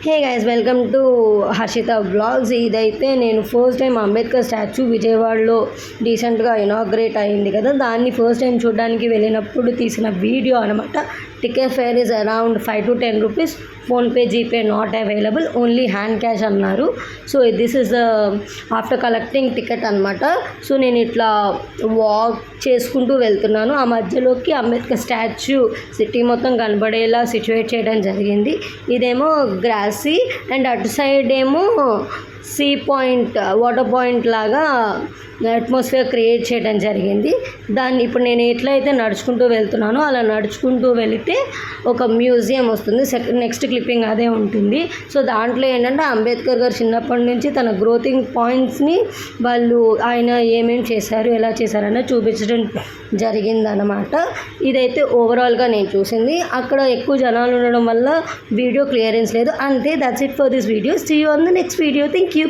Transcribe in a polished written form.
Hey guys, welcome to Harshita blogs. ఇదైతే నేను first time Ambedkar statue విజయవాడలో రీసెంట్గా ఇనాగ్రేట్ అయింది కదా, దాన్ని ఫస్ట్ టైం చూడడానికి వెళ్ళినప్పుడు తీసిన వీడియో అనమాట. Ticket fare is around 5 to 10 rupees. PhonePe GPay not available, only hand cash అన్నారు. So this is after collecting ticket అనమాట. సో నేను ఇట్లా వాక్ చేసుకుంటూ వెళ్తున్నాను. ఆ మధ్యలోకి అంబేద్కర్ స్టాచ్యూ సిటీ మొత్తం కనబడేలా సిచ్యువేట్ చేయడం జరిగింది. ఇదేమో గ్రాసీ అండ్ అటు సైడ్ ఏమో సీ పాయింట్, వాటర్ పాయింట్ లాగా అట్మాస్ఫియర్ క్రియేట్ చేయడం జరిగింది. దాన్ని ఇప్పుడు నేను ఎట్లయితే నడుచుకుంటూ వెళ్తున్నానో అలా నడుచుకుంటూ వెళితే ఒక మ్యూజియం వస్తుంది. నెక్స్ట్ క్లిప్పింగ్ అదే ఉంటుంది. సో దాంట్లో ఏంటంటే అంబేద్కర్ గారు చిన్నప్పటి నుంచి తన గ్రోతింగ్ పాయింట్స్ని వాళ్ళు ఆయన ఏమేమి చేశారు, ఎలా చేశారని చూపించడం జరిగిందనమాట. ఇదైతే ఓవరాల్గా నేను చూసింది. అక్కడ ఎక్కువ జనాలు ఉండడం వల్ల వీడియో క్లియరెన్స్ లేదు. అంతే, that's it for this video. See you on the next video. Thank you.